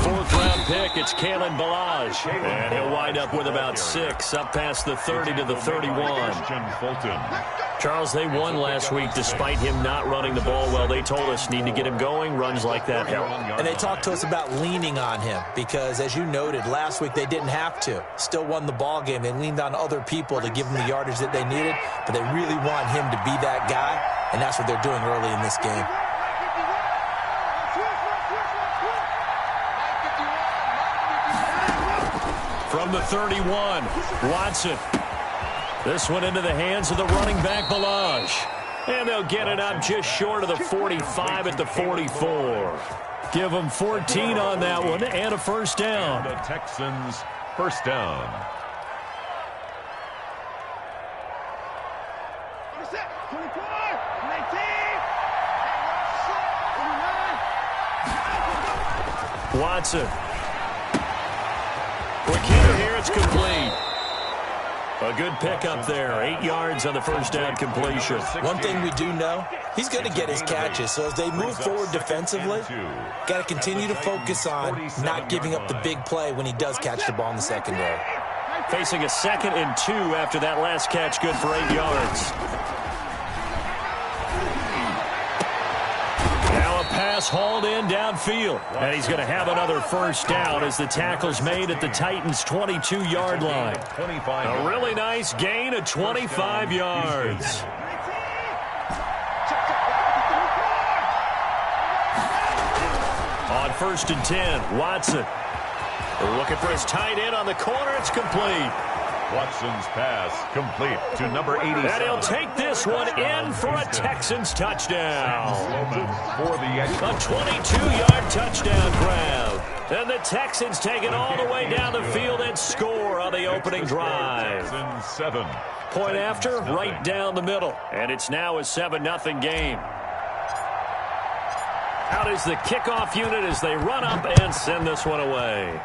Fourth-round pick, it's Kalen Ballage. And he'll wind up with about 6, up past the 30 to the 31. Charles, they won last week despite him not running the ball well. They told us need to get him going. Runs like that help. And they talked to us about leaning on him because, as you noted, last week they didn't have to. Still won the ball game. They leaned on other people to give them the yardage that they needed, but they really want him to be that guy, and that's what they're doing early in this game. From the 31, Watson. This one into the hands of the running back, Ballage. And they'll get it up just short of the 45 at the 44. Give them 14 on that one and a first down. The Texans, first down. Watson. McKinnon here, it's complete. A good pickup there. 8 yards on the first down completion. One thing we do know, he's going to get his catches. So as they move forward defensively, got to continue to focus on not giving up the big play when he does catch the ball in the secondary. Facing a 2nd and 2 after that last catch, good for 8 yards. Pass hauled in downfield. And he's going to have another first down as the tackle's made at the Titans' 22-yard line. A really nice gain of 25 yards. On 1st and 10, Watson. Looking for his tight end on the corner. It's complete. Watson's pass complete to number 87. And he'll take this one in for a Texans touchdown. A 22-yard touchdown grab. And the Texans take it all the way down the field and score on the opening drive. Point after, right down the middle. And it's now a 7-0 game. Out is the kickoff unit as they run up and send this one away.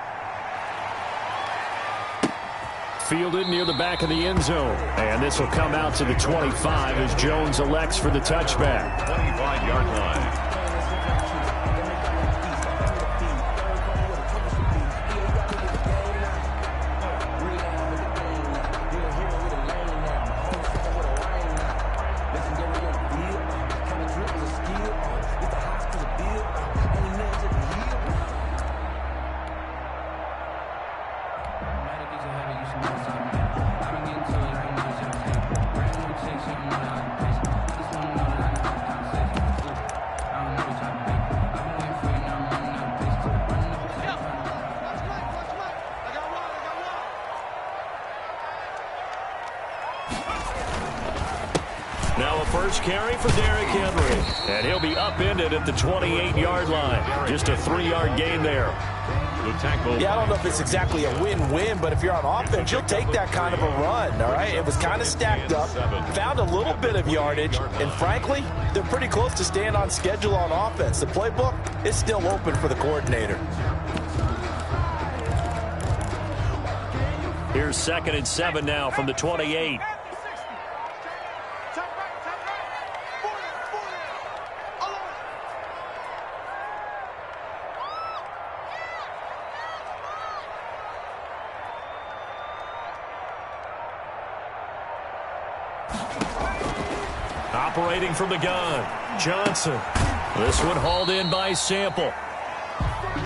Fielded near the back of the end zone. And this will come out to the 25 as Jones elects for the touchback. 25-yard line. Now a first carry for Derrick Henry. And he'll be upended at the 28-yard line. Just a 3-yard gain there. Yeah, I don't know if it's exactly a win-win, but if you're on offense, you'll take that kind of a run, all right? It was kind of stacked up, found a little bit of yardage, and frankly, they're pretty close to staying on schedule on offense. The playbook is still open for the coordinator. Here's 2nd and 7 now from the 28. Operating from the gun, Johnson. This one hauled in by Sample.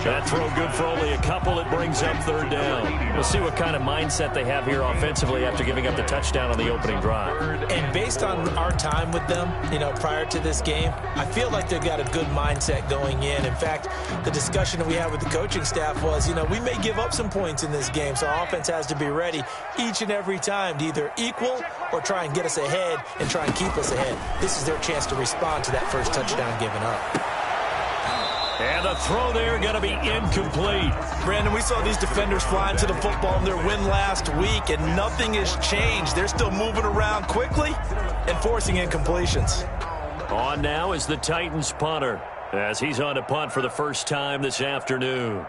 That throw good for only a couple. It brings up 3rd down. We'll see what kind of mindset they have here offensively after giving up the touchdown on the opening drive. And based on our time with them, prior to this game, I feel like they've got a good mindset going in. In fact, the discussion that we had with the coaching staff was, we may give up some points in this game, so our offense has to be ready each and every time to either equal or try and get us ahead and try and keep us ahead. This is their chance to respond to that first touchdown given up. And the throw there going to be incomplete. Brandon, we saw these defenders flying to the football in their win last week, and nothing has changed. They're still moving around quickly and forcing incompletions. On now is the Titans punter, as he's on to punt for the first time this afternoon.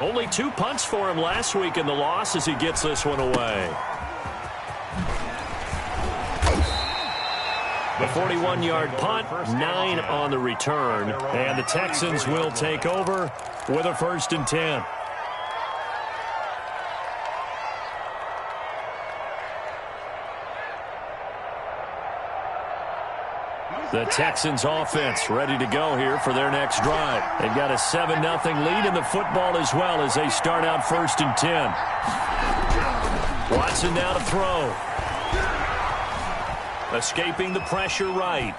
Only 2 punts for him last week in the loss as he gets this one away. The 41-yard punt, 9 on the return, and the Texans will take over with a 1st and 10. The Texans offense ready to go here for their next drive. They've got a 7-0 lead in the football as well as they start out 1st and 10. Watson now to throw. Escaping the pressure right.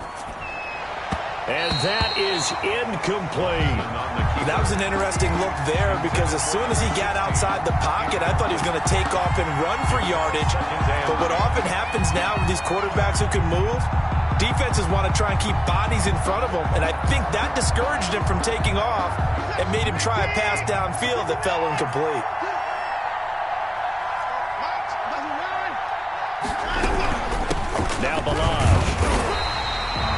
And that is incomplete. That was an interesting look there because as soon as he got outside the pocket, I thought he was going to take off and run for yardage. But what often happens now with these quarterbacks who can move, defenses want to try and keep bodies in front of them, and I think that discouraged him from taking off and made him try a pass downfield that fell incomplete. Now Balaj.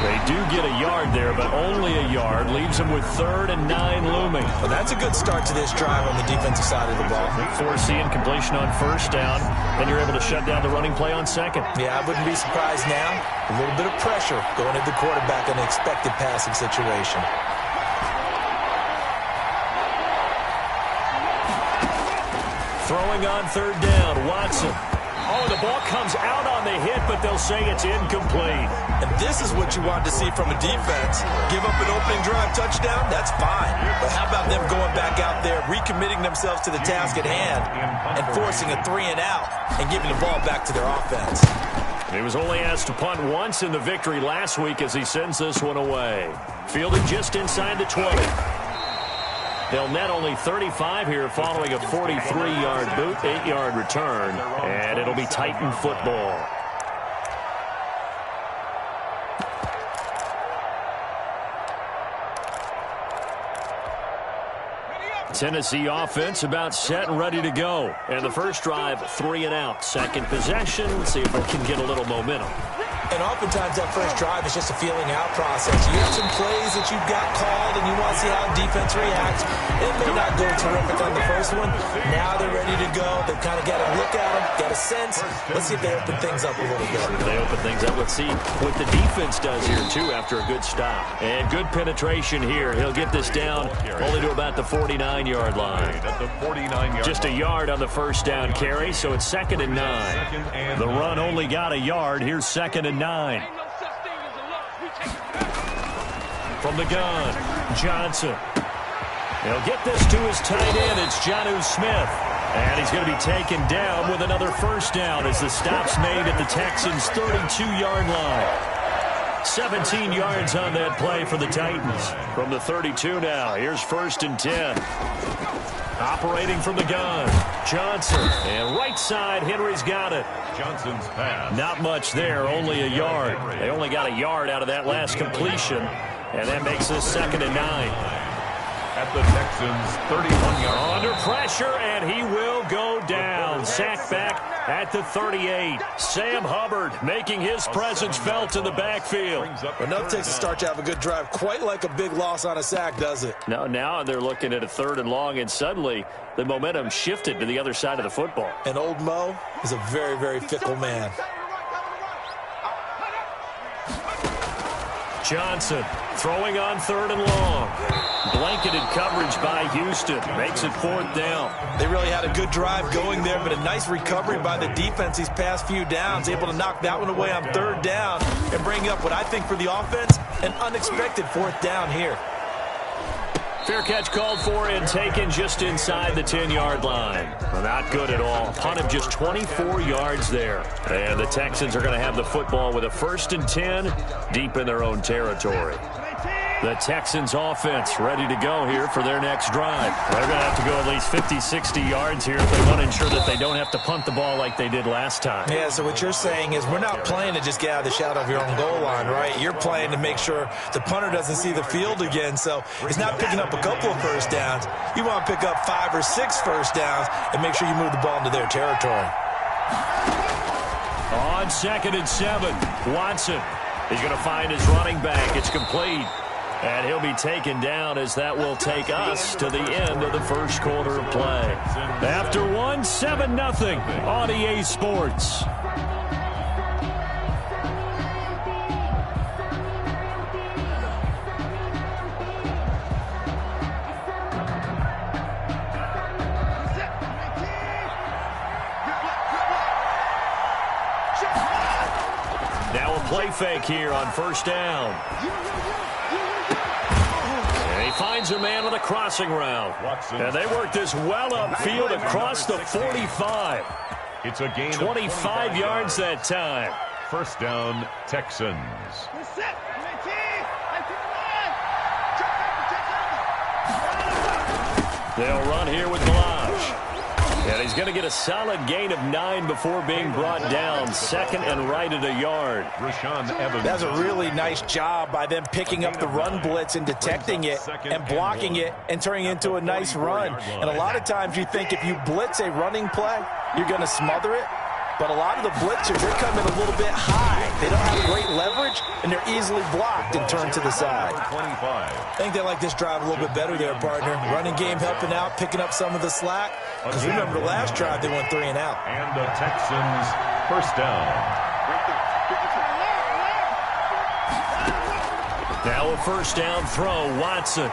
They do get a yard there, but only a yard. Leaves them with 3rd and 9 looming. Well, that's a good start to this drive on the defensive side of the ball. Forcing completion on 1st down, then you're able to shut down the running play on 2nd. Yeah, I wouldn't be surprised now. A little bit of pressure going at the quarterback in an expected passing situation. Throwing on 3rd down, Watson. Oh, the ball comes out on the hit, but they'll say it's incomplete. And this is what you want to see from a defense. Give up an opening drive touchdown, that's fine. But how about them going back out there, recommitting themselves to the task at hand, and forcing a 3-and-out and giving the ball back to their offense. He was only asked to punt once in the victory last week as he sends this one away. Fielded just inside the 20. They'll net only 35 here following a 43-yard boot, 8-yard return, and it'll be Titan football. Tennessee offense about set and ready to go. And the first drive, 3-and-out. Second possession, see if they can get a little momentum. And oftentimes that first drive is just a feeling out process. You have some plays that you've got called and you want to see how defense reacts. It may not go terrific on the first one. Now they're ready to go. They've kind of got a look at them, got a sense. Let's see if they open things up a little bit. They open things up. Let's see what the defense does here, too, after a good stop. And good penetration here. He'll get this down only to about the 49-yard line. Just a yard on the first down carry, so it's 2nd and 9. The run only got a yard. Here's 2nd and 9. From the gun, Johnson. He'll get this to his tight end. It's Jonnu Smith. And he's going to be taken down with another first down as the stop's made at the Texans' 32-yard line. 17 yards on that play for the Titans. From the 32 now, here's 1st and 10. Operating from the gun, Johnson. And right side, Henry's got it. Johnson's pass. Not much there, only a yard. They only got a yard out of that last completion, and that makes this 2nd and 9. At the Texans' 31-yard. Under pressure, and he will go down. Sacked back at the 38. Sam Hubbard making his presence felt in the backfield. Enough takes to start to have a good drive. Quite like a big loss on a sack, does it? Now they're looking at a 3rd and long, and suddenly the momentum shifted to the other side of the football. And old Mo is a very, very fickle man. Johnson throwing on 3rd and long. Blanketed coverage by Houston. Makes it 4th down. They really had a good drive going there, but a nice recovery by the defense these past few downs. Able to knock that one away on 3rd down and bring up what I think for the offense, an unexpected 4th down here. Fair catch called for and taken just inside the 10-yard line. Not good at all. Punt of just 24 yards there. And the Texans are going to have the football with a 1st and 10 deep in their own territory. The Texans offense ready to go here for their next drive. They're going to have to go at least 50, 60 yards here if they want to ensure that they don't have to punt the ball like they did last time. Yeah, so what you're saying is we're not playing to just get out of the shadow of your own goal line, right? You're playing to make sure the punter doesn't see the field again. So it's not picking up a couple of first downs. You want to pick up 5 or 6 first downs and make sure you move the ball into their territory. On 2nd and 7, Watson. He's going to find his running back. It's complete. And he'll be taken down as that will take us to the end of the first quarter of play. After 7-0 on EA Sports. play fake here on first down. And he finds a man on the crossing route. And they work this well upfield across the 45. It's a gain 25 yards that time. First down, Texans. They'll run here with Blanche. And he's going to get a solid gain of 9 before being brought down. Second and right at a yard. Rashaan Evans. That's a really nice job by them picking up the run blitz and detecting it and blocking it and turning it into a nice run. And a lot of times you think if you blitz a running play, you're going to smother it. But a lot of the blitzers, they're coming a little bit high. They don't have great leverage, and they're easily blocked and turned to the side. 25. I think they like this drive a little bit better there, partner. Running game helping out, picking up some of the slack. Because remember the last drive, they went 3 and out. And the Texans, first down. Now a first down throw, Watson.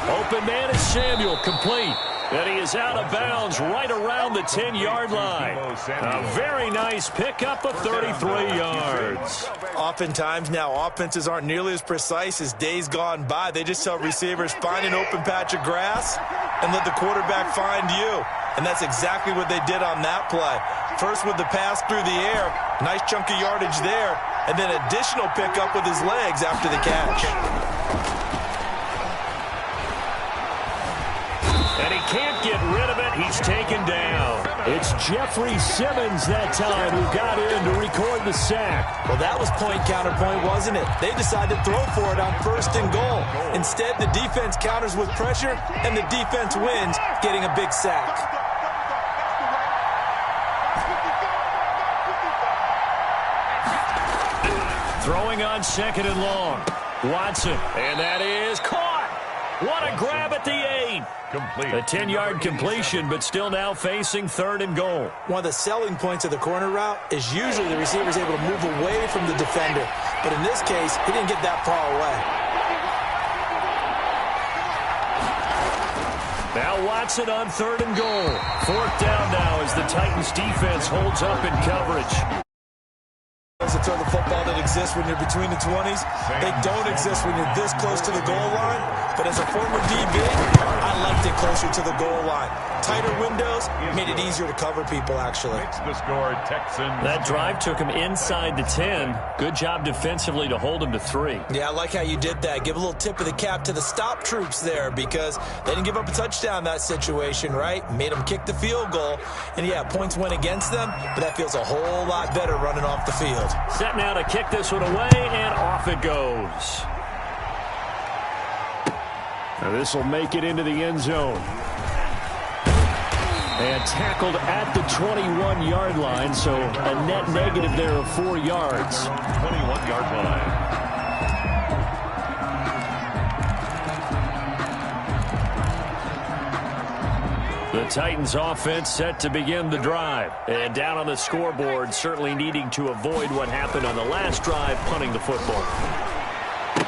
Open man is Samuel, complete. And he is out of bounds right around the 10-yard line. A very nice pickup of 33 yards. Oftentimes now offenses aren't nearly as precise as days gone by. They just tell receivers, find an open patch of grass and let the quarterback find you. And that's exactly what they did on that play. First with the pass through the air, nice chunk of yardage there, and then additional pickup with his legs after the catch. And he can't get rid of it. He's taken down. It's Jeffrey Simmons that time who got in to record the sack. Well, that was point counterpoint, wasn't it? They decided to throw for it on first and goal. Instead, the defense counters with pressure, and the defense wins, getting a big sack. Throwing on second and long. Watson, and that is caught. What a grab at the 8. Complete. A 10-yard completion, but still now facing third and goal. One of the selling points of the corner route is usually the receiver is able to move away from the defender. But in this case, he didn't get that far away. Now Watson on third and goal. Fourth down now as the Titans defense holds up in coverage. To throw the football that exists when you're between the 20s. They don't exist when you're this close to the goal line. But as a former DB, I liked it closer to the goal line. Tighter windows made it easier to cover people, actually. It's the score, Texans. That drive took him inside the 10. Good job defensively to hold him to 3. Yeah, I like how you did that. Give a little tip of the cap to the stop troops there because they didn't give up a touchdown in that situation, right? Made them kick the field goal. And, yeah, points went against them, but that feels a whole lot better running off the field. Set now to kick this one away, and off it goes. Now this will make it into the end zone. And tackled at the 21-yard line, so a net negative there of 4 yards. 21-yard line. The Titans offense set to begin the drive. And down on the scoreboard, certainly needing to avoid what happened on the last drive, punting the football.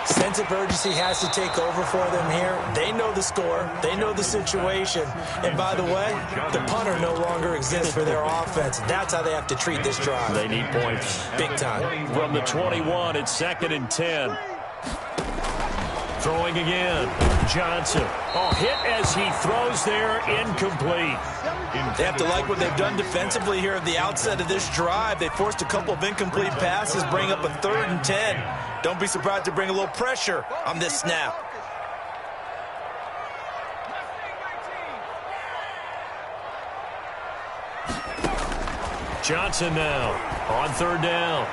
Sense of urgency has to take over for them here. They know the score. They know the situation. And by the way, the punter no longer exists for their offense. That's how they have to treat this drive. They need points. Big time. From the 21, it's second and 10. Throwing again. Johnson. Oh, hit as he throws there, incomplete. They have to like what they've done defensively here at the outset of this drive. They forced a couple of incomplete passes, bring up a 3rd and 10. Don't be surprised to bring a little pressure on this snap. Johnson now on third down.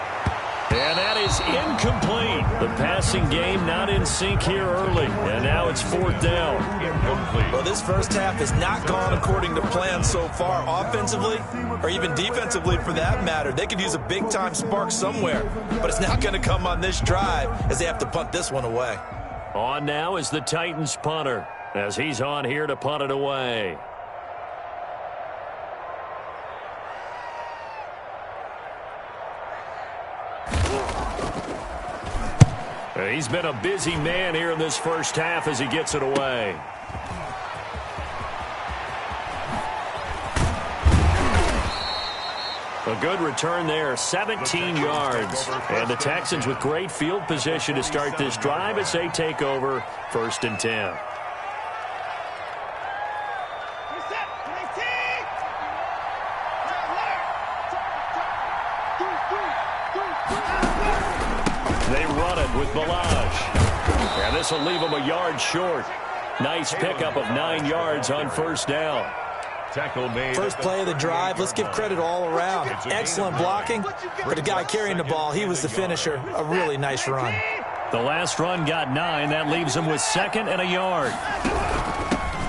And that is incomplete. The passing game not in sync here early. And now it's fourth down. Incomplete. Well, this first half has not gone according to plan so far offensively or even defensively for that matter. They could use a big-time spark somewhere, but it's not going to come on this drive as they have to punt this one away. On now is the Titans punter as he's on here to punt it away. He's been a busy man here in this first half as he gets it away. A good return there, 17 yards. And the Texans with great field position to start this drive as they take over 1st and 10. They run it with Balaj. And this will leave them a yard short. Nice pickup of 9 yards on 1st down. First play of the drive, let's give credit all around. Excellent blocking, but the guy carrying the ball, he was the finisher. A really nice run. The last run got 9. That leaves him with 2nd and a yard.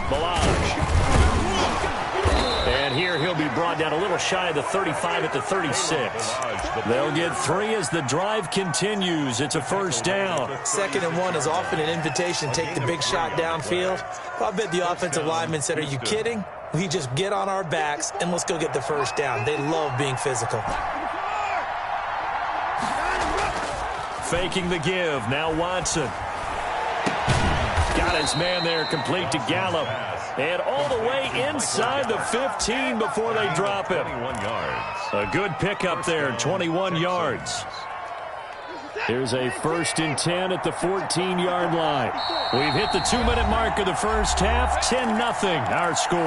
Balaj. And here he'll be brought down a little shy of the 35 at the 36. They'll get 3 as the drive continues. It's a 1st down. 2nd and 1 is often an invitation to take the big shot downfield. I bet the offensive lineman said, are you kidding? We just get on our backs and let's go get the 1st down. They love being physical. Faking the give. Now Watson. Got his man there, complete to Gallup. And all the way inside the 15 before they drop him. A good pickup there, 21 yards. Here's a 1st and 10 at the 14-yard line. We've hit the 2-minute mark of the first half. 10-0 our score.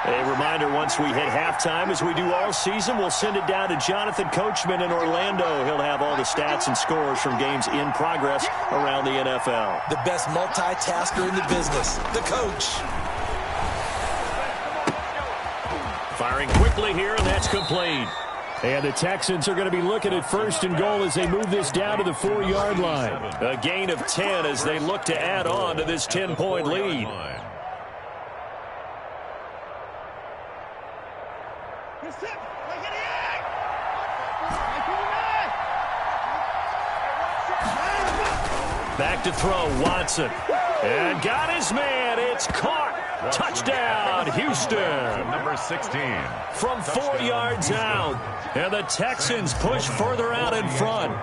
A reminder, once we hit halftime, as we do all season, we'll send it down to Jonathan Coachman in Orlando. He'll have all the stats and scores from games in progress around the NFL. The best multitasker in the business, the coach. Firing quickly here, and that's complete. And the Texans are going to be looking at 1st and goal as they move this down to the 4-yard line. A gain of 10 as they look to add on to this 10-point lead. Back to throw, Watson. And got his man. It's caught. Touchdown, Houston. Number 16. From 4 yards out. And the Texans push further out in front.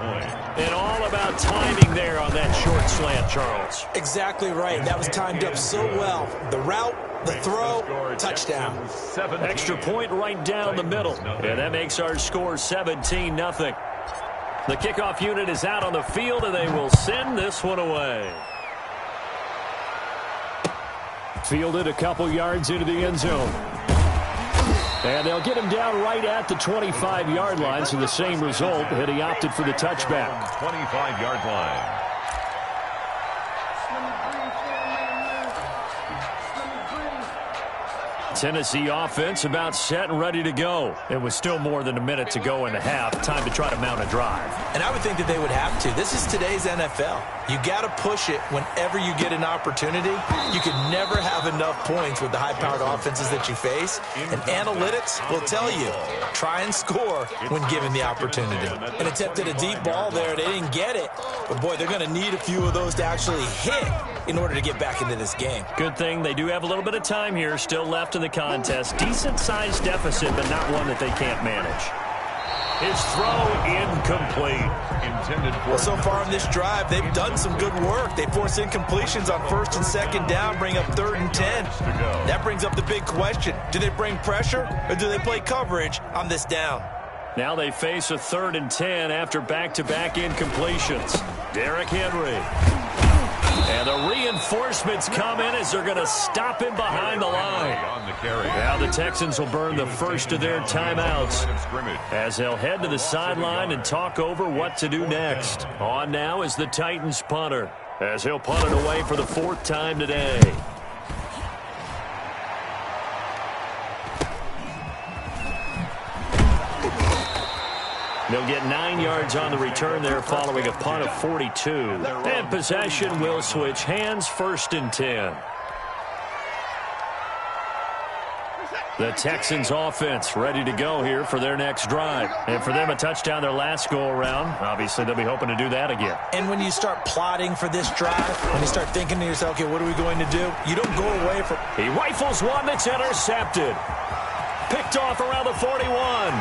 And all about timing there on that short slant, Charles. Exactly right. That was timed up so well. The route, the throw, touchdown. Extra point right down the middle. And that makes our score 17-0. The kickoff unit is out on the field, and they will send this one away. Fielded a couple yards into the end zone. And they'll get him down right at the 25-yard line, so the same result, and he opted for the touchback. 25-yard line. Tennessee offense about set and ready to go. It was still more than a minute to go in the half. Time to try to mount a drive. And I would think that they would have to. This is today's NFL. You got to push it whenever you get an opportunity. You can never have enough points with the high-powered offenses that you face. And analytics will tell you, try and score when given the opportunity. An attempt at a deep ball there. They didn't get it. But, boy, they're going to need a few of those to actually hit in order to get back into this game. Good thing they do have a little bit of time here still left in the contest. Decent-sized deficit, but not one that they can't manage. His throw incomplete. Well, so far in this drive, they've done some good work. They force incompletions on 1st and 2nd down, bring up 3rd and 10. That brings up the big question. Do they bring pressure or do they play coverage on this down? Now they face a 3rd and 10 after back-to-back incompletions. Derrick Henry. And the reinforcements come in as they're going to stop him behind the line. Now the Texans will burn the first of their timeouts as they'll head to the sideline and talk over what to do next. On now is the Titans punter as he'll punt it away for the 4th time today. They'll get 9 yards on the return there following a punt of 42. And possession will switch hands, 1st and 10. The Texans offense ready to go here for their next drive. And for them, a touchdown their last go-around. Obviously, they'll be hoping to do that again. And when you start plotting for this drive, when you start thinking to yourself, okay, what are we going to do? You don't go away from... He rifles one that's intercepted. Picked off around the 41.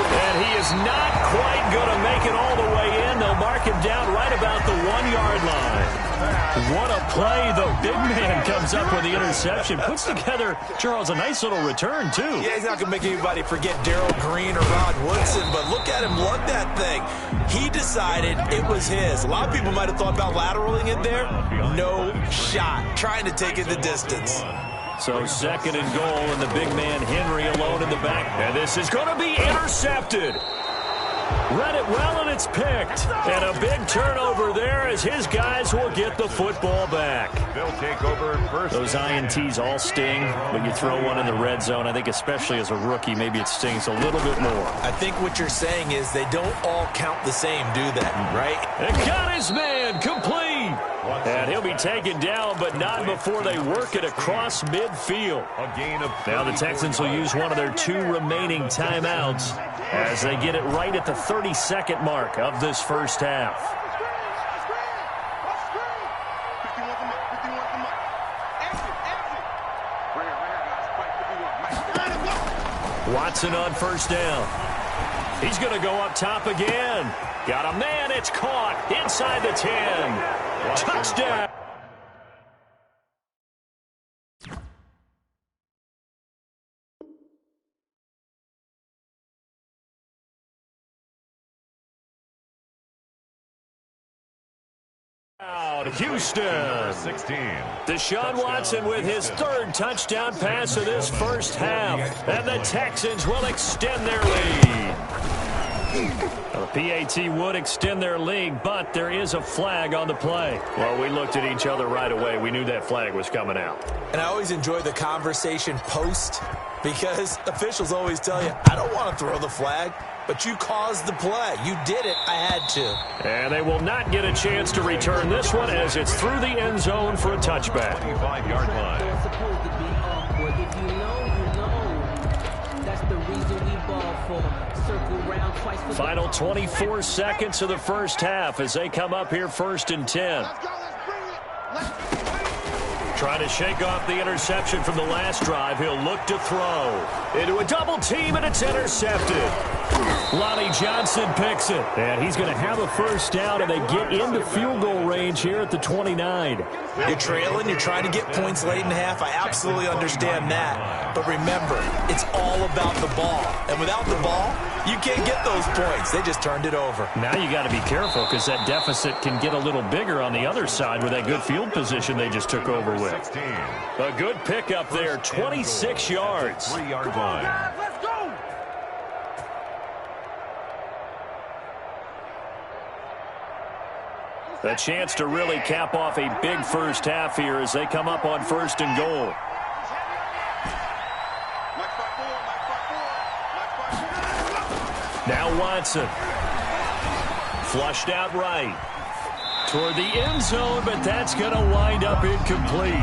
And he is not quite going to make it all the way in. They'll mark him down right about the 1-yard line. What a play. The big man comes up with the interception. Puts together, Charles, a nice little return, too. Yeah, he's not going to make anybody forget Darrell Green or Rod Woodson, but look at him lug that thing. He decided it was his. A lot of people might have thought about lateraling it there. No shot. Trying to take it the distance. So second and goal, and the big man Henry alone in the back. And this is going to be intercepted. Read it well, and it's picked. And a big turnover there as his guys will get the football back. They'll take over first. Those INTs all sting, but you throw one in the red zone. I think especially as a rookie, maybe it stings a little bit more. I think what you're saying is they don't all count the same, do they? Right? And got his man complete. And he'll be taken down, but not before they work it across midfield. Now the Texans will use one of their 2 remaining timeouts as they get it right at the 32nd mark of this first half. Watson on first down. He's going to go up top again. Got a man. It's caught inside the 10. Touchdown. Houston. 16. Deshaun Watson with his 3rd touchdown pass of this first half. And the Texans will extend their lead. The PAT would extend their lead, but there is a flag on the play. Well, we looked at each other right away. We knew that flag was coming out. And I always enjoy the conversation post because officials always tell you, I don't want to throw the flag, but you caused the play. You did it. I had to. And they will not get a chance to return this one as it's through the end zone for a touchback. 25-yard line. They're supposed to be awkward. If you know, you know. That's the reason we ball for. Circle round twice for Final 24 seconds of the first half as they come up here 1st and 10. Trying to shake off the interception from the last drive. He'll look to throw. Into a double team, and it's intercepted. Lonnie Johnson picks it. And he's going to have a first down, and they get into field goal range here at the 29. You're trailing. You're trying to get points late in half. I absolutely understand that. But remember, it's all about the ball. And without the ball, you can't get those points. They just turned it over. Now you got to be careful because that deficit can get a little bigger on the other side with that good field position they just took over with. 16. A good pickup there, 26 yards. 3-yard line. Let's go! A chance to really cap off a big first half here as they come up on 1st and goal. Now Watson. Flushed out right. Toward the end zone, but that's going to wind up incomplete.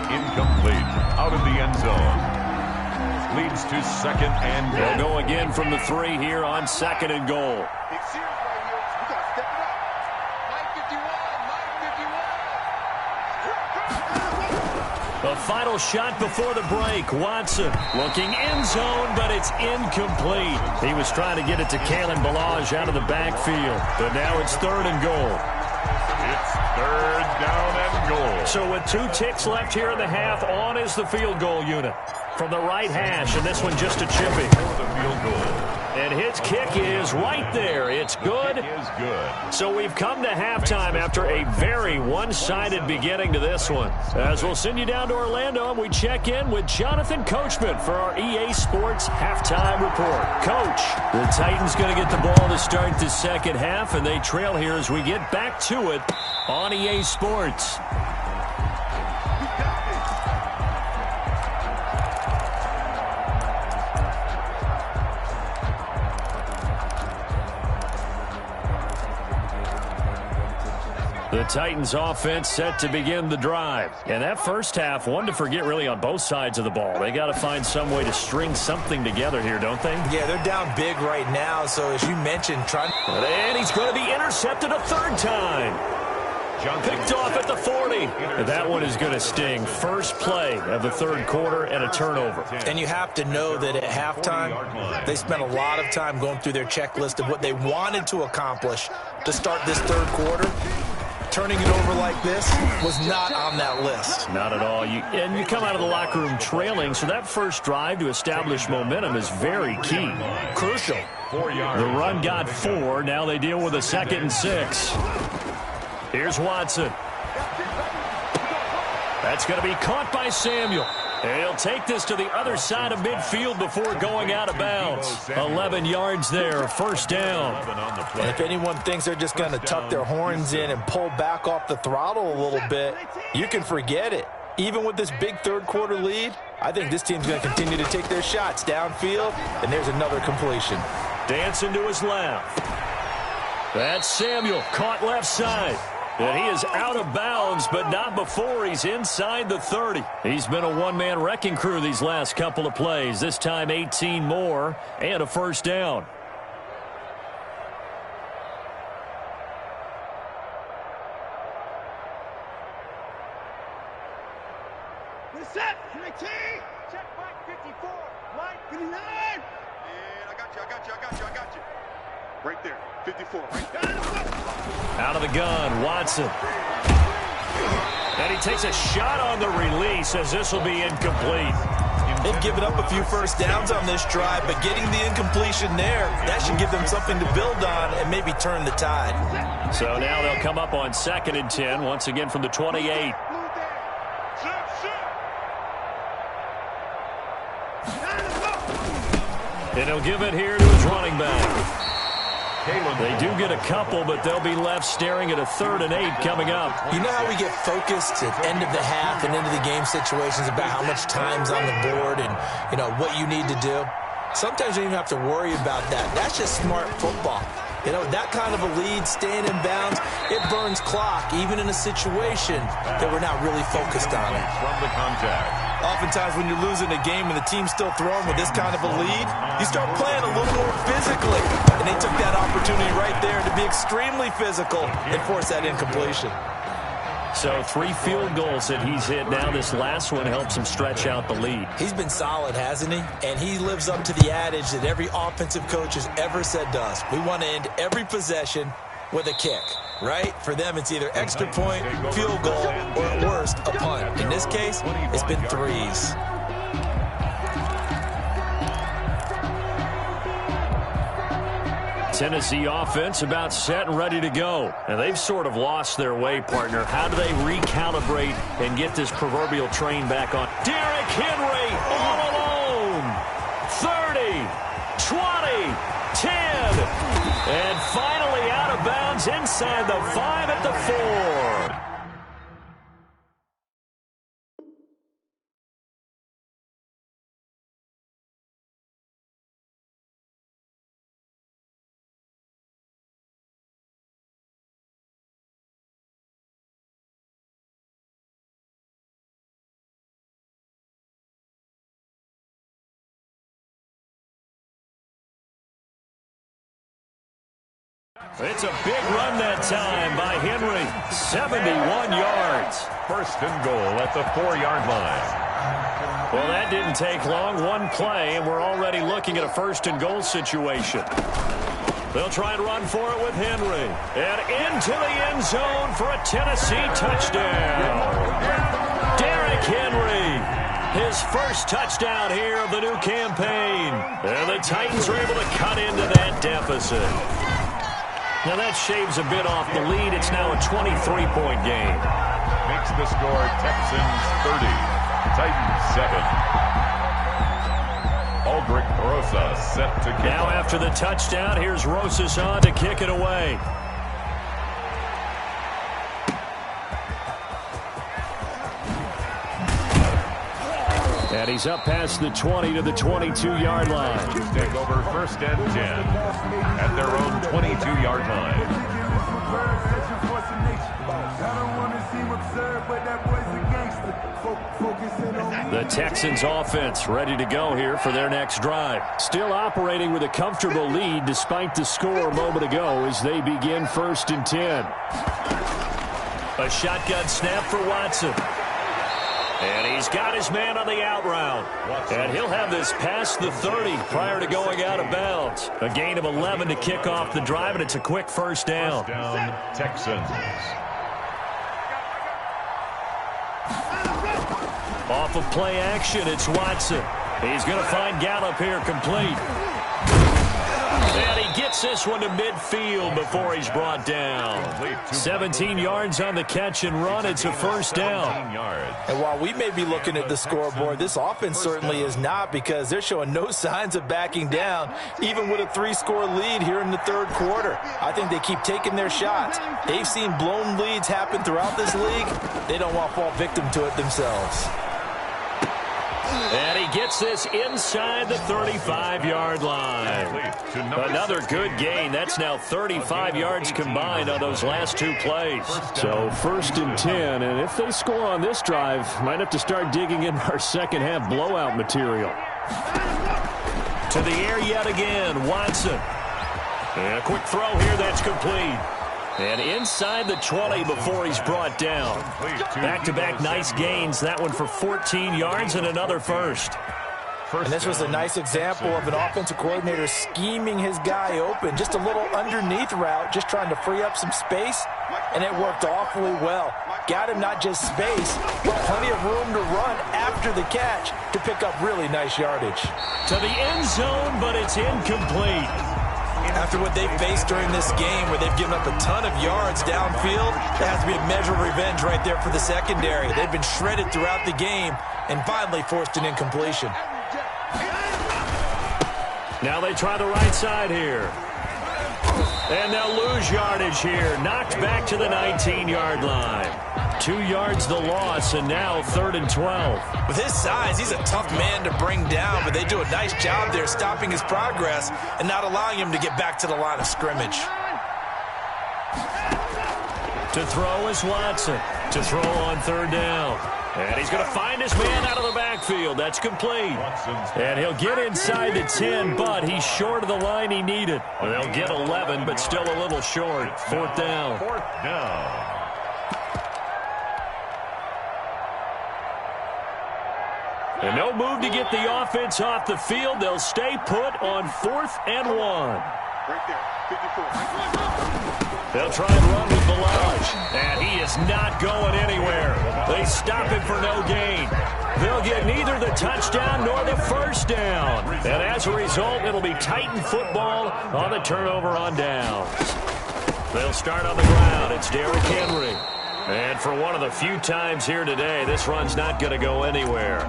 Incomplete. Out of the end zone. Leads to 2nd and They'll go again from the 3 here on 2nd and goal. The final shot before the break. Watson looking end zone, but it's incomplete. He was trying to get it to Kalen Ballage out of the backfield. But now it's 3rd and goal. It's 3rd down and goal. So with 2 ticks left here in the half, on is the field goal unit. From the right hash, and this one just a chippy. For the field goal. And his kick is right there. It's good. It is good. So we've come to halftime after a very one-sided beginning to this one. As we'll send you down to Orlando, and we check in with Jonathan Coachman for our EA Sports Halftime Report. Coach, the Titans going to get the ball to start the second half, and they trail here as we get back to it on EA Sports. The Titans offense set to begin the drive. And that first half, one to forget really on both sides of the ball. They got to find some way to string something together here, don't they? Yeah, they're down big right now. So as you mentioned, And he's going to be intercepted a 3rd time. Picked off at the 40. That one is going to sting. First play of the 3rd quarter and a turnover. And you have to know that at halftime, they spent a lot of time going through their checklist of what they wanted to accomplish to start this 3rd quarter. turning it over like this was not on that list. Not at all. You come out of the locker room trailing, so that first drive to establish momentum is very key. Crucial. The run got 4. Now they deal with a 2nd and 6. Here's Watson. That's going to be caught by Samuel. And he'll take this to the other side of midfield before going out of bounds. 11 yards there, first down. And if anyone thinks they're just going to tuck their horns in and pull back off the throttle a little bit, you can forget it. Even with this big third-quarter lead, I think this team's going to continue to take their shots downfield, and there's another completion. Dancing to his left. That's Samuel, caught left side. And he is out of bounds, but not before he's inside the 30. He's been a one-man wrecking crew these last couple of plays. This time 18 more and a first down. Set, 19. Check Mike 54. Mike 59. And I got you. Right there, 54. Right there. Out of the gun, Watson. And he takes a shot on the release as this will be incomplete. They've given up a few first downs on this drive, but getting the incompletion there, that should give them something to build on and maybe turn the tide. So now they'll come up on 2nd and 10, once again from the 28. And he'll give it here to his running back. They do get a couple, but they'll be left staring at a 3rd and 8 coming up. You know how we get focused at end of the half and into the game situations about how much time's on the board and, you know, what you need to do? Sometimes you don't even have to worry about that. That's just smart football. You know, that kind of a lead, staying in bounds, it burns clock, even in a situation that we're not really focused on it. From the contact. Oftentimes when you're losing a game and the team's still throwing with this kind of a lead, you start playing a little more physically. And they took that opportunity right there to be extremely physical and force that incompletion. So 3 field goals that he's hit now. This last one helps him stretch out the lead. He's been solid, hasn't he? And he lives up to the adage that every offensive coach has ever said to us. We want to end every possession with a kick, right? For them, it's either extra point, field goal, or at worst, a punt. In this case, it's been 3s. Tennessee offense about set and ready to go. And they've sort of lost their way, partner. How do they recalibrate and get this proverbial train back on? Derrick Henry all alone. 30, 20, 10. And finally out of bounds inside the 5 at the 4. It's a big run that time by Henry. 71 yards. 1st and goal at the 4-yard line. Well, that didn't take long. One play, and we're already looking at a 1st and goal situation. They'll try and run for it with Henry. And into the end zone for a Tennessee touchdown. Derrick Henry. His first touchdown here of the new campaign. And the Titans are able to cut into that deficit. Now that shaves a bit off the lead. It's now a 23-point game. Makes the score Texans 30, Titans 7. Aldrich Rosa set to kick. Now after the touchdown, here's Rosas on to kick it away. And he's up past the 20 to the 22-yard line. Take over 1st and 10 at their own 22-yard line. The Texans offense ready to go here for their next drive. Still operating with a comfortable lead despite the score a moment ago as they begin 1st and 10. A shotgun snap for Watson. And he's got his man on the out route. And he'll have this past the 30 prior to going out of bounds. A gain of 11 to kick off the drive, and it's a quick first down. Texans. off of play action. It's Watson. He's going to find Gallup here complete. And he gets this one to midfield before he's brought down. 17 yards on the catch and run. It's a first down. And while we may be looking at the scoreboard, this offense certainly is not, because they're showing no signs of backing down, even with a 3-score lead here in the third quarter. I think they keep taking their shots. They've seen blown leads happen throughout this league. They don't want to fall victim to it themselves. And he gets this inside the 35-yard line. Another good gain. That's now 35 yards combined on those last two plays. So 1st and 10, and if they score on this drive, might have to start digging in our second-half blowout material. To the air yet again, Watson. And a quick throw here that's complete. And inside the 20 before he's brought down. Back-to-back nice gains. That one for 14 yards and another first. And this was a nice example of an offensive coordinator scheming his guy open. Just a little underneath route, just trying to free up some space, and it worked awfully well. Got him not just space, but plenty of room to run after the catch to pick up really nice yardage. To the end zone, but it's incomplete. After what they've faced during this game, where they've given up a ton of yards downfield, there has to be a measure of revenge right there for the secondary. They've been shredded throughout the game and finally forced an incompletion. Now they try the right side here. And they'll lose yardage here. Knocked back to the 19-yard line. 2 yards the loss, and now 3rd and 12. With his size, he's a tough man to bring down, but they do a nice job there stopping his progress and not allowing him to get back to the line of scrimmage. To throw is Watson. To throw on 3rd down. And he's going to find his man out of the backfield. That's complete. And he'll get inside the 10, but he's short of the line he needed. They'll get 11, but still a little short. 4th down. 4th down. And no move to get the offense off the field. They'll stay put on 4th and 1. Right there, 54. They'll try and run with Balaj. And he is not going anywhere. They stop him for no gain. They'll get neither the touchdown nor the first down. And as a result, it'll be Titan football on the turnover on downs. They'll start on the ground. It's Derrick Henry. And for one of the few times here today, this run's not going to go anywhere.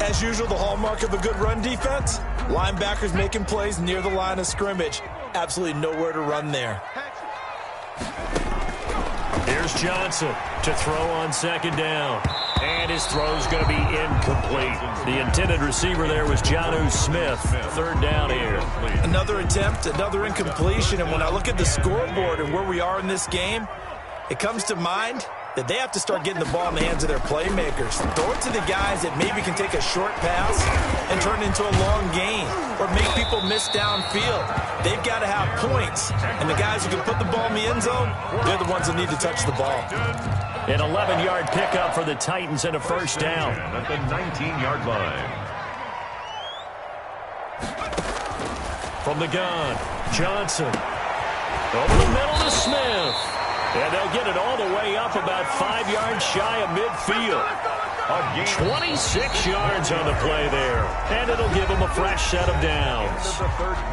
As usual, the hallmark of a good run defense, linebackers making plays near the line of scrimmage. Absolutely nowhere to run there. Here's Johnson to throw on 2nd down. And his throw's going to be incomplete. The intended receiver there was Jonnu Smith. 3rd down here. Another attempt, another incompletion. And when I look at the scoreboard and where we are in this game, it comes to mind that they have to start getting the ball in the hands of their playmakers. Throw it to the guys that maybe can take a short pass and turn it into a long gain or make people miss downfield. They've got to have points. And the guys who can put the ball in the end zone, they're the ones that need to touch the ball. An 11-yard pickup for the Titans and a first down. At the 19-yard line. From the gun, Johnson. Over the middle to Smith. And they'll get it all the way up about 5 yards shy of midfield. 26 yards on the play there. And it'll give them a fresh set of downs.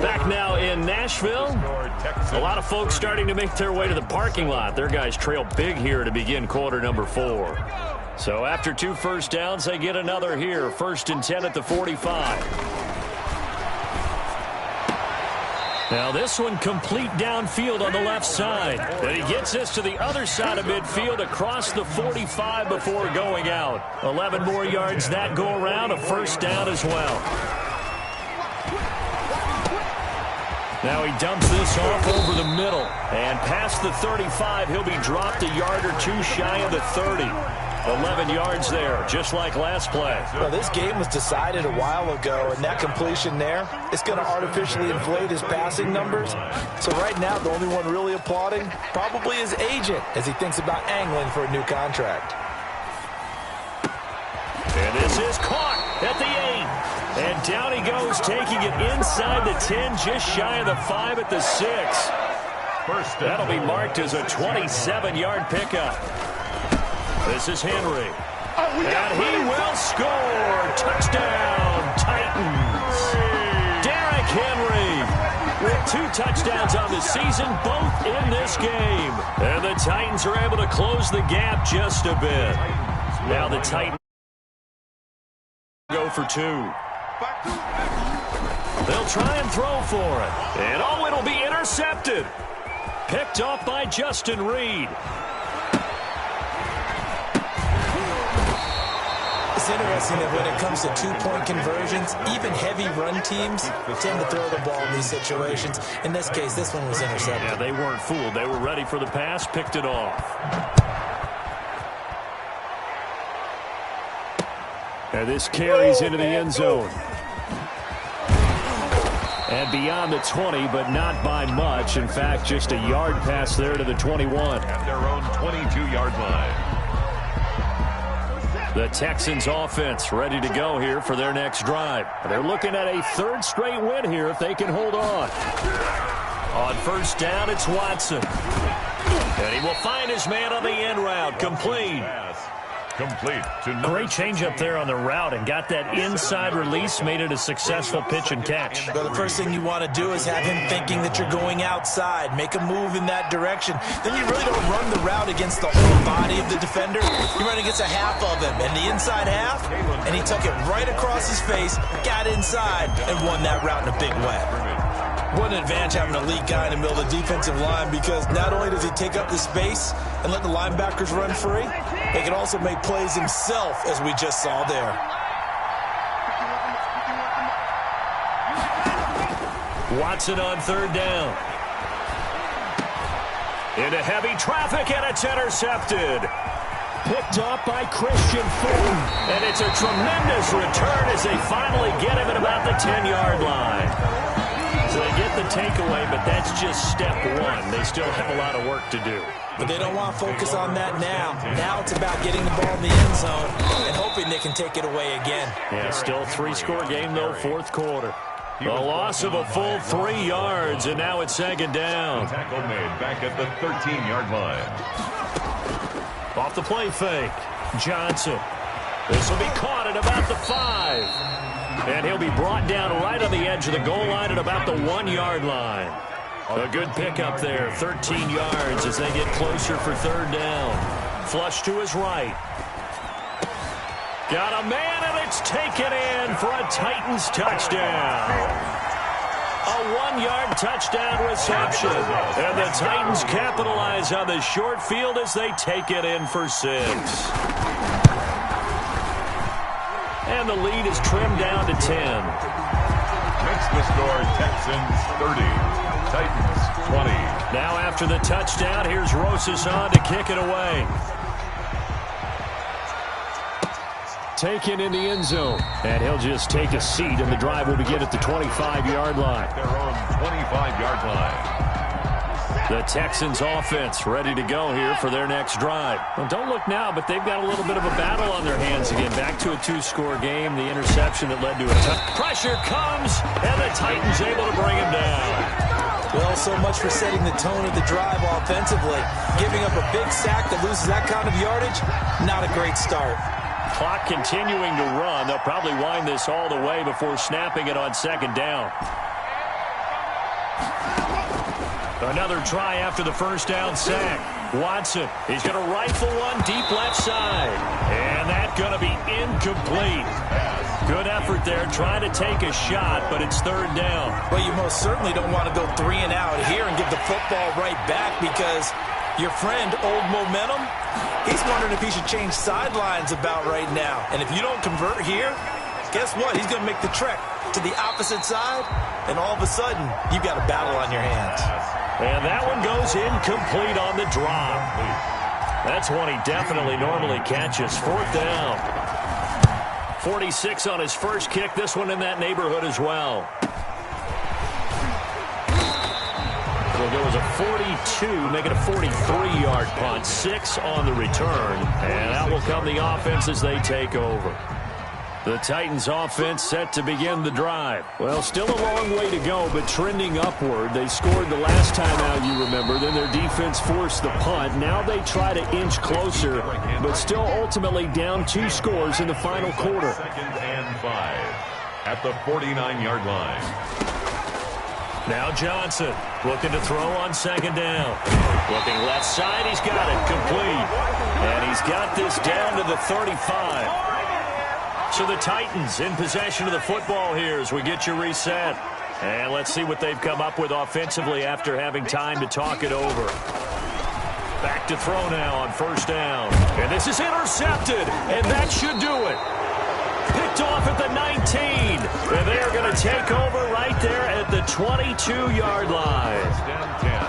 Back now in Nashville. A lot of folks starting to make their way to the parking lot. Their guys trail big here to begin quarter number 4. So after 2 first downs, they get another here. 1st and 10 at the 45. Now this one complete downfield on the left side. And he gets this to the other side of midfield across the 45 before going out. 11 more yards that go around, a first down as well. Now he dumps this off over the middle. And past the 35, he'll be dropped a yard or 2 shy of the 30. 11 yards there, just like last play. Well, this game was decided a while ago, and that completion there is going to artificially inflate his passing numbers. So right now, the only one really applauding probably his agent as he thinks about angling for a new contract. And this is caught at the 8. And down he goes, taking it inside the 10, just shy of the 5 at the 6. That'll be marked as a 27-yard pickup. This is Henry. And he will score. Touchdown, Titans. Derrick Henry with 2 touchdowns on the season, both in this game. And the Titans are able to close the gap just a bit. Now the Titans go for 2. They'll try and throw for it. And oh, it'll be intercepted. Picked off by Justin Reed. It's interesting that when it comes to 2-point conversions, even heavy run teams tend to throw the ball in these situations. In this case, this one was intercepted. Yeah, they weren't fooled. They were ready for the pass, picked it off. And this carries into the end zone. And beyond the 20, but not by much. In fact, just a yard pass there to the 21. At their own 22-yard line. The Texans offense ready to go here for their next drive. They're looking at a 3rd straight win here if they can hold on. On first down, it's Watson. And he will find his man on the end route. Complete. Complete to Great change up there on the route and got that inside release, made it a successful pitch and catch. Well, the first thing you want to do is have him thinking that you're going outside. Make a move in that direction. Then you really don't run the route against the whole body of the defender. You run against a half of him, and the inside half, and he took it right across his face, got inside, and won that route in a big way. What an advantage having an elite guy in the middle of the defensive line, because not only does he take up the space and let the linebackers run free, he can also make plays himself, as we just saw there. Watson on 3rd down. Into heavy traffic, and it's intercepted. Picked off by Christian Fulton. And it's a tremendous return as they finally get him at about the 10-yard line. So they get the takeaway, but that's just step 1. They still have a lot of work to do. But they don't want to focus on that now. Now it's about getting the ball in the end zone and hoping they can take it away again. Yeah, still 3-score game, though, 4th quarter. The loss of a full 3 yards, and now it's 2nd down. Tackle made back at the 13-yard line. Off the play fake. Johnson. This will be caught at about the 5. And he'll be brought down right on the edge of the goal line at about the 1-yard line. A good pickup there, 13 yards as they get closer for 3rd down. Flush to his right. Got a man, and it's taken in for a Titans touchdown. A 1-yard touchdown reception. And the Titans capitalize on the short field as they take it in for 6. And the lead is trimmed down to 10. Makes the score Texans 30, Titans 20. Now after the touchdown, here's Rosas on to kick it away. Taken in the end zone. And he'll just take a seat, and the drive will begin at the 25-yard line. Their own 25-yard line. The Texans offense ready to go here for their next drive. Well, don't look now, but they've got a little bit of a battle on their hands again. Back to a 2-score game. The interception that led to a pressure comes, and the Titans able to bring him down. Well, so much for setting the tone of the drive offensively. Giving up a big sack that loses that kind of yardage, not a great start. Clock continuing to run. They'll probably wind this all the way before snapping it on 2nd down. Another try after the first down sack. Watson, he's going to rifle one deep left side. And that's going to be incomplete. Good effort there, trying to take a shot, but it's 3rd down. Well, you most certainly don't want to go 3 and out here and give the football right back, because your friend, Old Momentum, he's wondering if he should change sidelines about right now. And if you don't convert here, guess what? He's going to make the trek to the opposite side, and all of a sudden, you've got a battle on your hands. And that one goes incomplete on the drop. That's one he definitely normally catches. 4th down. 46 on his first kick. This one in that neighborhood as well. So there was a 42, make it a 43-yard punt. 6 on the return. And out will come the offense as they take over. The Titans offense set to begin the drive. Well, still a long way to go, but trending upward. They scored the last time out, you remember. Then their defense forced the punt. Now they try to inch closer, but still ultimately down 2 scores in the final quarter. 2nd and 5 at the 49-yard line. Now Johnson looking to throw on 2nd down. Looking left side, he's got it complete. And he's got this down to the 35. So the Titans in possession of the football here as we get you reset. And let's see what they've come up with offensively after having time to talk it over. Back to throw now on 1st down. And this is intercepted. And that should do it. Picked off at the 19. And they're going to take over right there at the 22-yard line.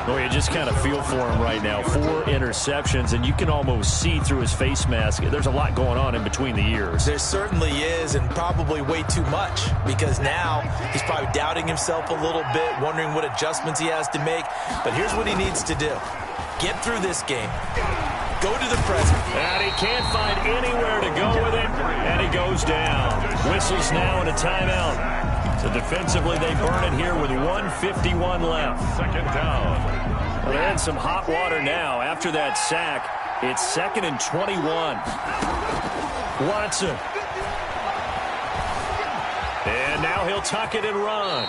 Well, you just kind of feel for him right now. 4 interceptions, and you can almost see through his face mask. There's a lot going on in between the ears. There certainly is, and probably way too much, because now he's probably doubting himself a little bit, wondering what adjustments he has to make. But here's what he needs to do. Get through this game. Go to the present. And he can't find anywhere to go with it, and he goes down. Whistles now and a timeout. So defensively, they burn it here with 1:51 left. 2nd down. Well, they're in some hot water now. After that sack, it's 2nd and 21. Watson. And now he'll tuck it and run.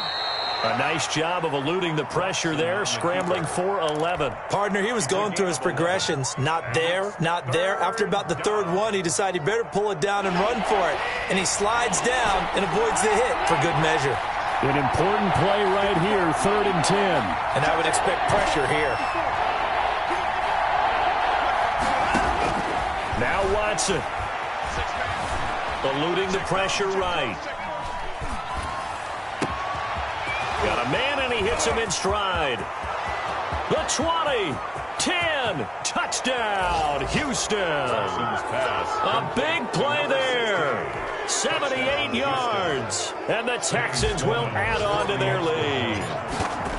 A nice job of eluding the pressure there, scrambling for 11. Partner, he was going through his progressions. Not there, not there. After about the 3rd one, he decided he better pull it down and run for it. And he slides down and avoids the hit for good measure. An important play right here, 3rd and 10. And I would expect pressure here. Now Watson. Eluding the pressure right. Got a man, and he hits him in stride. The 20, 10, touchdown, Houston. A big play there. 78 yards. And the Texans will add on to their lead.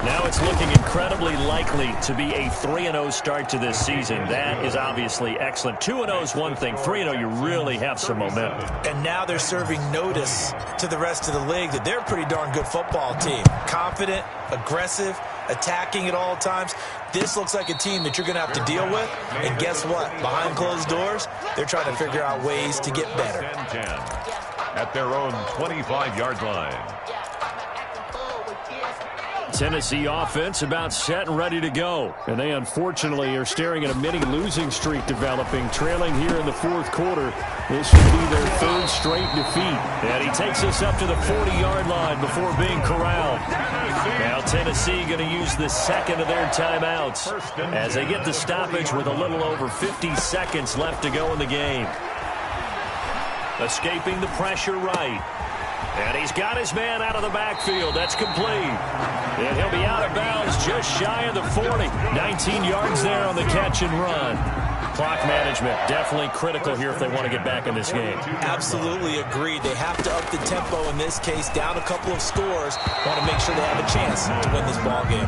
Now it's looking incredibly likely to be a 3-0 start to this season. That is obviously excellent. 2-0 is one thing. 3-0, you really have some momentum. And now they're serving notice to the rest of the league that they're a pretty darn good football team. Confident, aggressive, attacking at all times. This looks like a team that you're going to have to deal with. And guess what? Behind closed doors, they're trying to figure out ways to get better. 10 at their own 25-yard line. Tennessee offense about set and ready to go. And they unfortunately are staring at a mini losing streak developing, trailing here in the 4th quarter. This should be their 3rd straight defeat. And he takes us up to the 40-yard line before being corralled. Now Tennessee going to use the 2nd of their timeouts as they get the stoppage with a little over 50 seconds left to go in the game. Escaping the pressure right. And he's got his man out of the backfield. That's complete. And he'll be out of bounds just shy of the 40. 19 yards there on the catch and run. Clock management definitely critical here if they want to get back in this game. Absolutely agreed. They have to up the tempo in this case, down a couple of scores. Want to make sure they have a chance to win this ball game.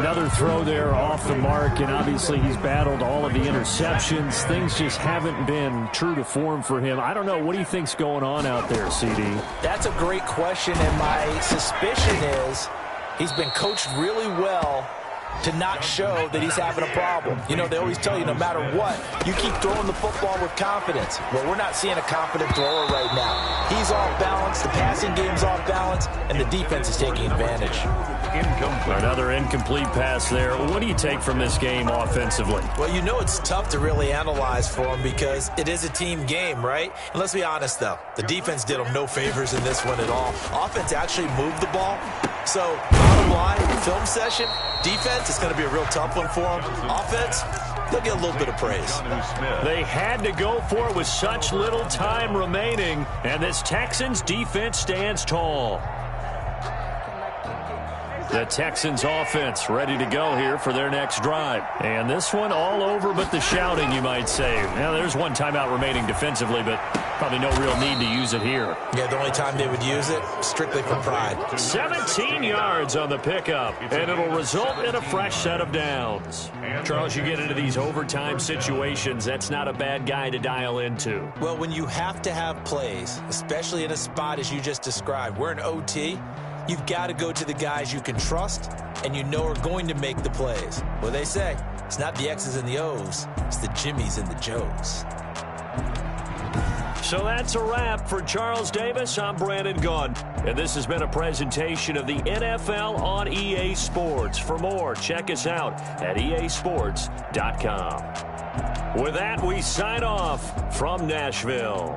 Another throw there off the mark, and obviously he's battled all of the interceptions. Things just haven't been true to form for him. I don't know. What do you think's going on out there, CD? That's a great question, and my suspicion is he's been coached really well to not show that he's having a problem. You know, they always tell you no matter what, you keep throwing the football with confidence. Well, we're not seeing a confident thrower right now. He's off balance, the passing game's off balance, and the defense is taking advantage. Another incomplete pass there. What do you take from this game offensively? Well, you know it's tough to really analyze for him because it is a team game, right? And let's be honest, though. The defense did them no favors in this one at all. Offense actually moved the ball. So, bottom line, film session, defense, it's going to be a real tough one for them. Offense, they'll get a little bit of praise. They had to go for it with such little time remaining, and this Texans defense stands tall. The Texans offense ready to go here for their next drive. And this one all over but the shouting, you might say. Now, there's one timeout remaining defensively, but Probably no real need to use it here. Yeah, the only time they would use it, strictly for pride. 17 yards on the pickup, and it'll result in a fresh set of downs. Charles, you get into these overtime situations, that's not a bad guy to dial into. Well, when you have to have plays, especially in a spot as you just described, we're in OT, you've got to go to the guys you can trust and you know are going to make the plays. Well, they say it's not the X's and the O's, it's the Jimmys and the Joes. So that's a wrap for Charles Davis. I'm Brandon Gunn, and this has been a presentation of the NFL on EA Sports. For more, check us out at easports.com. With that, we sign off from Nashville.